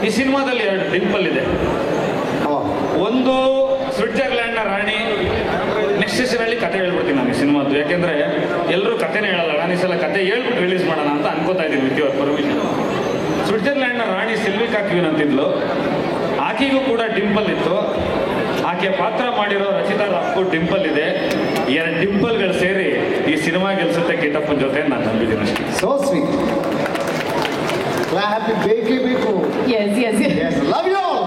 ಈ ಸಿನಿಮಾದಲ್ಲಿ 2 ಡಿಂಪಲ್ ಇದೆ. ಒಂದು ಸ್ವಿಟ್ಜರ್ಲ್ಯಾಂಡ್ನ ರಾಣಿ. ನೆಕ್ಸ್ಟ್ ಸೀಸನಲ್ಲಿ ಕತೆ ಹೇಳ್ಬಿಡ್ತೀನಿ ನಾನು ಈ ಸಿನಿಮಾದ್ದು, ಯಾಕೆಂದ್ರೆ ಎಲ್ಲರೂ ಕತೆನೇ ಹೇಳಲ್ಲ. ನಾನು ಈ ಸಲ ಕತೆ ಹೇಳ್ಬಿಟ್ಟು ರಿಲೀಸ್ ಮಾಡೋಣ ಅಂತ ಅನ್ಕೋತಾ ಇದ್ದೀನಿ ವಿತ್ ಯುವರ್ ಪರ್ಮಿಷನ್. ಸ್ವಿಟ್ಜರ್ಲ್ಯಾಂಡ್ನ ರಾಣಿ ಸಿಲ್ವಿಕಾ ಕ್ವೀನ್ ಅಂತಿದ್ಲು. ಆಕೆಗೂ ಕೂಡ ಡಿಂಪಲ್ ಇತ್ತು. ಆಕೆ ಪಾತ್ರ ಮಾಡಿರೋ ರಚಿತಾ ರಾಮ್ಗೂ ಡಿಂಪಲ್ ಇದೆ. 2 ಡಿಂಪಲ್ಗಳು ಸೇರಿ ಈ ಸಿನಿಮಾ ಗೆಲ್ಸುತ್ತೆ ಕಿಟ್ಟಪ್ಪನ ಜೊತೆ ನಾನು ನಂಬಿದ್ದೀನಿ ಅಷ್ಟೇ. So sweet. Happy ಬೇಕು. Yes. Love you all.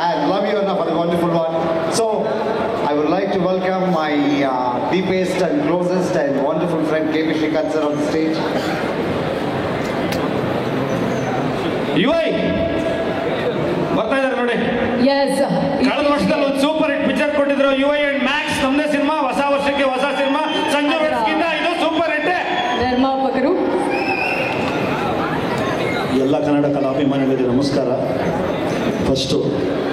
And love you enough for the wonderful one. So I would like to welcome my deepest and closest and wonderful friend KP Shrikant sir on the stage. UI ಬರ್ತಾ ಇದ್ದಾರೆ ನೋಡಿ. ಕಳೆದ ವರ್ಷದಲ್ಲಿ ಒಂದು super hit picture ಕೊಟ್ಟಿದ್ರು UI and Max. ನಮ್ಮದೇ cinema, ಹೊಸ ವರ್ಷಕ್ಕೆ ಹೊಸ ಸಿನಿಮಾ. ಸಂಜು ಬೆಡ್ಸ್ಗಿಂತ ಇದು ಸೂಪರ್ ಹಿಟ್. ನಿರ್ಮಾಪಕರು ಎಲ್ಲ ಕನ್ನಡ ಕಲಾಭಿಮಾನಿಗಳಿಗೆ ನಮಸ್ಕಾರ. ಫಸ್ಟು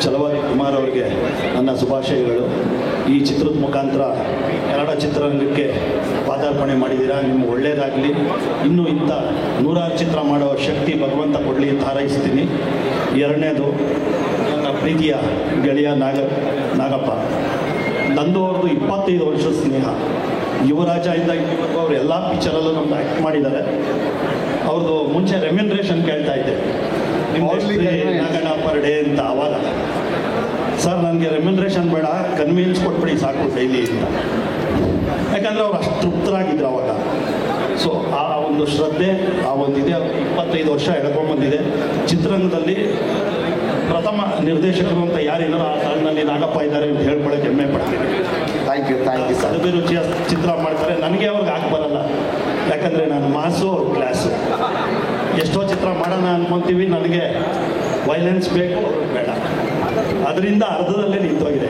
ಛಲವಾದಿ ಕುಮಾರ್ ಅವರಿಗೆ ನನ್ನ ಶುಭಾಶಯಗಳು. ಈ ಚಿತ್ರದ ಮುಖಾಂತರ ಕನ್ನಡ ಚಿತ್ರರಂಗಕ್ಕೆ ಪಾದಾರ್ಪಣೆ ಮಾಡಿದ್ದೀರಾ. ನಿಮ್ಗೆ ಒಳ್ಳೆಯದಾಗಲಿ. ಇನ್ನೂ ಇಂಥ 100 ಚಿತ್ರ ಮಾಡೋ ಶಕ್ತಿ ಭಗವಂತ ಕೊಡಲಿ ಅಂತ ಹಾರೈಸ್ತೀನಿ. ಎರಡನೇದು, ನನ್ನ ಪ್ರೀತಿಯ ಗೆಳೆಯ ನಾಗಪ್ಪ. ನಂದು ಅವ್ರದ್ದು 25 ವರ್ಷದ ಸ್ನೇಹ. ಯುವರಾಜ ಇಂದ ಇಲ್ಲಿವರೆಗೂ ಅವರು ಎಲ್ಲ ಪಿಕ್ಚರಲ್ಲೂ ನಮ್ದು ಆ್ಯಕ್ಟ್ ಮಾಡಿದ್ದಾರೆ. ಅವ್ರದ್ದು ಮುಂಚೆ ರೆಮ್ಯುನರೇಷನ್ ಕೇಳ್ತಾ ಇದ್ದೆ, ನಾಗಣ್ಣ ಪರ್ ಡೇ ಅಂತ. ಆವಾಗ ಸರ್ ನನಗೆ ರೆಮ್ಯುನರೇಷನ್ ಬೇಡ, ಕನ್ವೀನ್ಸ್ ಕೊಟ್ಬಿಡಿ ಸಾಕು ಡೈಲಿ ಅಂತ. ಯಾಕಂದರೆ ಅವ್ರು ಅಷ್ಟು ತೃಪ್ತರಾಗಿದ್ರು ಅವಾಗ. ಸೊ ಆ ಒಂದು ಶ್ರದ್ಧೆ, ಆ ಒಂದಿದೆ. 25 ವರ್ಷ ಎಳ್ಕೊಂಡ್ಬಂದಿದೆ. ಚಿತ್ರರಂಗದಲ್ಲಿ ಪ್ರಥಮ ನಿರ್ದೇಶಕರು ಅಂತ ಯಾರಿದ್ದಾರೋ ಆ ಸಾಲಿನಲ್ಲಿ ನಾಗಪ್ಪ ಇದ್ದಾರೆ ಅಂತ ಹೇಳ್ಕೊಳ್ಳೋಕೆ ಹೆಮ್ಮೆ ಪಡ್ತೀನಿ. Thank you sir. ಅಭಿರುಚಿಯ ಚಿತ್ರ ಮಾಡ್ತಾರೆ. ನನಗೆ ಅವ್ರಿಗೆ ಆಗಿ ಬರಲ್ಲ, ಯಾಕಂದರೆ ನಾನು ಮಾಸು, ಅವ್ರ ಕ್ಲಾಸು. ಎಷ್ಟೋ ಚಿತ್ರ ಮಾಡೋಣ ಅನ್ಕೊತೀವಿ, ನನಗೆ ವೈಲೆನ್ಸ್ ಬೇಕು, ಅವ್ರಿಗೆ ಬೇಡ. ಅದರಿಂದ ಅರ್ಧದಲ್ಲೇ ನಿಂತೋಗಿದೆ.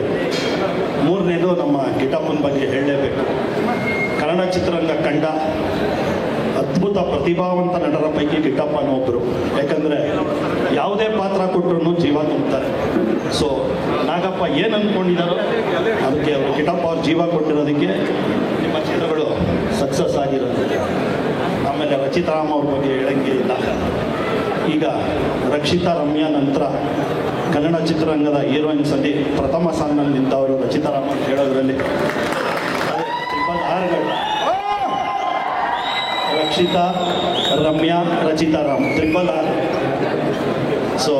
ಮೂರನೇದು, ನಮ್ಮ ಕಿಟ್ಟಪ್ಪನ ಬಗ್ಗೆ ಹೇಳಲೇಬೇಕು. ಕನ್ನಡ ಚಿತ್ರರಂಗ ಕಂಡ ಅದ್ಭುತ ಪ್ರತಿಭಾವಂತ ನಟರ ಪೈಕಿ ಕಿಟ್ಟಪ್ಪನ ಒಬ್ಬರು. ಯಾಕಂದರೆ ಯಾವುದೇ ಪಾತ್ರ ಕೊಟ್ಟರು ಜೀವ ತುಂಬ್ತಾರೆ. ಸೊ ನಾಗಪ್ಪ ಏನು ಅಂದ್ಕೊಂಡಿದ್ದಾರೋ ಅದಕ್ಕೆ ಅವರು ಕಿಟ್ಟಪ್ಪ ಅವ್ರ ಜೀವ ಕೊಟ್ಟಿರೋದಕ್ಕೆ ನಿಮ್ಮ ಚಿತ್ರಗಳು ಸಕ್ಸಸ್ ಆಗಿರೋದು. ಆಮೇಲೆ ರಚಿತಾರಾಮ್ ಅವ್ರ ಬಗ್ಗೆ ಹೇಳಂಗೆ ಇಲ್ಲ. ಈಗ ರಕ್ಷಿತಾ ರಮ್ಯಾ ನಂತರ ಕನ್ನಡ ಚಿತ್ರರಂಗದ ಹೀರೋಯಿನ್ಸಲ್ಲಿ ಪ್ರಥಮ ಸ್ಥಾನದಲ್ಲಿ ನಿಂತವರು ರಚಿತಾರಾಮ್ ಅಂತ ಹೇಳೋದ್ರಲ್ಲಿ ರಕ್ಷಿತಾ ರಮ್ಯಾ ರಚಿತಾರಾಮ್ R. ಸೊ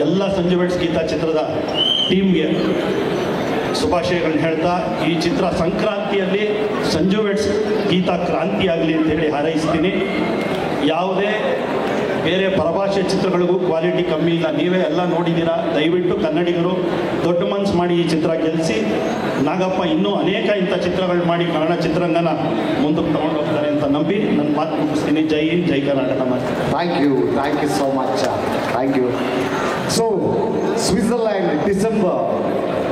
ಎಲ್ಲ ಸಂಜು ಬೆಟ್ಸ್ ಗೀತಾ ಚಿತ್ರದ ಟೀಮ್ಗೆ ಶುಭಾಶಯಗಳನ್ನ ಹೇಳ್ತಾ, ಈ ಚಿತ್ರ ಸಂಕ್ರಾಂತಿಯಲ್ಲಿ ಸಂಜು ಬೆಟ್ಸ್ ಗೀತಾ ಕ್ರಾಂತಿ ಆಗಲಿ ಅಂತೇಳಿ ಹಾರೈಸ್ತೀನಿ. ಯಾವುದೇ ಬೇರೆ ಪರಭಾಷೆ ಚಿತ್ರಗಳಿಗೂ ಕ್ವಾಲಿಟಿ ಕಮ್ಮಿ ಇಲ್ಲ. ನೀವೇ ಎಲ್ಲ ನೋಡಿದ್ದೀರಾ. ದಯವಿಟ್ಟು ಕನ್ನಡಿಗರು ದೊಡ್ಡ ಮನಸ್ಸು ಮಾಡಿ ಈ ಚಿತ್ರ ಗೆಲ್ಲಿಸಿ. ನಾಗಪ್ಪ ಇನ್ನೂ ಅನೇಕ ಇಂಥ ಚಿತ್ರಗಳು ಮಾಡಿ ಕನ್ನಡ ಚಿತ್ರರಂಗನ ಮುಂದಕ್ಕೆ ತಗೊಂಡು ಹೋಗ್ತಾರೆ ಅಂತ ನಂಬಿ ನನ್ನ ಮಾತು ಮುಗಿಸ್ತೀನಿ. ಜೈ ಹಿಂದ್, ಜೈ Karnataka. Thank you so much. Thank you. So Switzerland, December,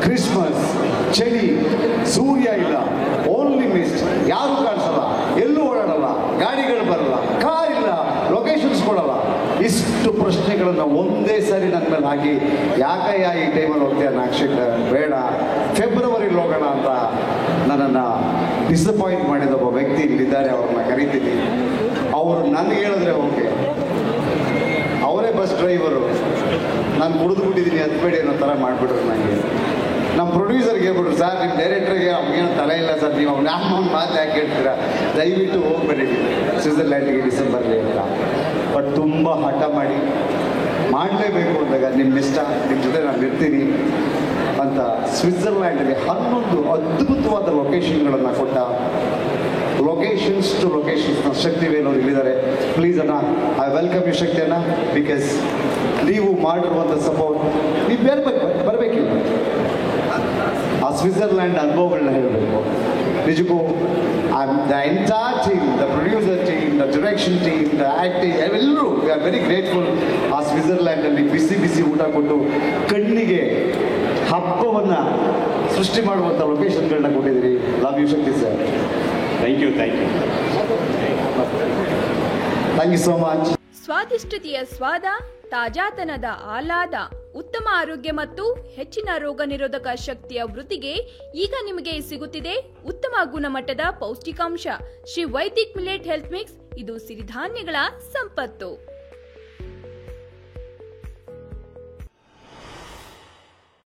Christmas, ಚಳಿ, ಸೂರ್ಯ ಇಲ್ಲ, ಓನ್ಲಿ ಮಿಸ್ಟ್, ಯಾರು ಕಾಣಿಸಲ್ಲ, ಎಲ್ಲೂ ಓಡಾಡಲ್ಲ, ಗಾಡಿಗಳು ಬರಲ್ಲ, ಕಾರ್ ಇಲ್ಲ, ಲೊಕೇಶನ್ಸ್ ಕೊಡಲ್ಲ. ಇಷ್ಟು ಪ್ರಶ್ನೆಗಳನ್ನು ಒಂದೇ ಸಾರಿ ನನ್ನ ಮೇಲೆ ಹಾಕಿ, ಯಾಕಯ್ಯ ಈ ಟೈಮಲ್ಲಿ ಹೋಗ್ತೀಯ ನಾಕ್ಷಿಕ್, ಬೇಡ ಫೆಬ್ರವರಿಲಿ ಹೋಗೋಣ ಅಂತ ನನ್ನನ್ನು ಡಿಸಪಾಯಿಂಟ್ ಮಾಡಿದ ಒಬ್ಬ ವ್ಯಕ್ತಿ ಇಲ್ಲಿದ್ದಾರೆ. ಅವ್ರನ್ನ ಕರೀತೀನಿ. ಅವರು ನನಗೆ ಹೇಳಿದ್ರೆ ಓಕೆ, ಅವರೇ ಬಸ್ ಡ್ರೈವರು. ನಾನು ಕುಡಿದ್ಬಿಟ್ಟಿದ್ದೀನಿ, ಹತ್ಬೇಡಿ ಅನ್ನೋ ಥರ ಮಾಡಿಬಿಟ್ರು. ನನಗೆ ನಮ್ಮ ಪ್ರೊಡ್ಯೂಸರ್ಗೆ ಹೇಳ್ಬಿಟ್ರು, ಸರ್ ನಿಮ್ಮ ಡೈರೆಕ್ಟ್ರಿಗೆ ಅವ್ನಿಗೇನು ತಲೆ ಇಲ್ಲ ಸರ್, ನೀವು ಅವ್ನು ಒಂದು ಮಾತು ಯಾಕೆ ಹೇಳ್ತೀರಾ, ದಯವಿಟ್ಟು ಹೋಗ್ಬೇಡಿ ಸ್ವಿಟ್ಜರ್ಲ್ಯಾಂಡ್ಗೆ ಡಿಸೆಂಬರ್ಲಿ ಅಂತ. ಬಟ್ ತುಂಬ ಹಠ ಮಾಡಿ ಮಾಡಲೇಬೇಕು ಅಂದಾಗ ನಿಮ್ಮ ಇಷ್ಟ, ನಿಮ್ಮ ಜೊತೆ ನಾನು ಇರ್ತೀನಿ ಅಂತ ಸ್ವಿಟ್ಜರ್ಲ್ಯಾಂಡಲ್ಲಿ 11 ಅದ್ಭುತವಾದ ಲೊಕೇಶನ್ಗಳನ್ನು ಕೊಟ್ಟ ಲೊಕೇಶನ್ಸ್ ಟು ಲೊಕೇಶನ್ಸ್ನ ಶಕ್ತಿವೇನವ್ರು ಇಲ್ಲಿದ್ದಾರೆ. ಪ್ಲೀಸ್ ಅಣ್ಣ, ಐ ವೆಲ್ಕಮ್ ಯು ಶಕ್ತಿ ಅಣ್ಣ. ಬಿಕಾಸ್ ನೀವು ಮಾಡಿರುವಂಥ ಸಪೋರ್ಟ್, ನೀವು ಬರಬೇಕಿಲ್ಲ, ಆ ಸ್ವಿಟ್ಜರ್ಲ್ಯಾಂಡ್ ಅನುಭವಗಳನ್ನ ಹೇಳಬೇಕು. ನಿಜಕ್ಕೂ the entire team, the producer team, the direction team, the acting, ಎಲ್ಲರೂ ವಿ ಆರ್ ವೆರಿ ಗ್ರೇಟ್ಫುಲ್. ಆ ಸ್ವಿಟ್ಜರ್ಲ್ಯಾಂಡಲ್ಲಿ ಬಿಸಿ ಬಿಸಿ ಊಟ ಕೊಟ್ಟು ಕಣ್ಣಿಗೆ ಹಬ್ಬವನ್ನು ಸೃಷ್ಟಿ ಮಾಡುವಂಥ ಲೊಕೇಶನ್ಗಳನ್ನ ಕೊಟ್ಟಿದ್ದೀರಿ. Love you Shakti sir. Thank you so much. ಸ್ವಾದಿಷ್ಟತೆಯ ಸ್ವಾದ, ತಾಜಾತನದ ಆಹ್ಲಾದ, ಉತ್ತಮ ಆರೋಗ್ಯ ಮತ್ತು ಹೆಚ್ಚಿನ ರೋಗ ನಿರೋಧಕ ಶಕ್ತಿಯ ವೃದ್ಧಿಗೆ ಈಗ ನಿಮಗೆ ಸಿಗುತ್ತಿದೆ ಉತ್ತಮ ಗುಣಮಟ್ಟದ ಪೌಷ್ಟಿಕಾಂಶ Shri Vaidik millet health mix. ಇದು ಸಿರಿಧಾನ್ಯಗಳ ಸಂಪತ್ತು.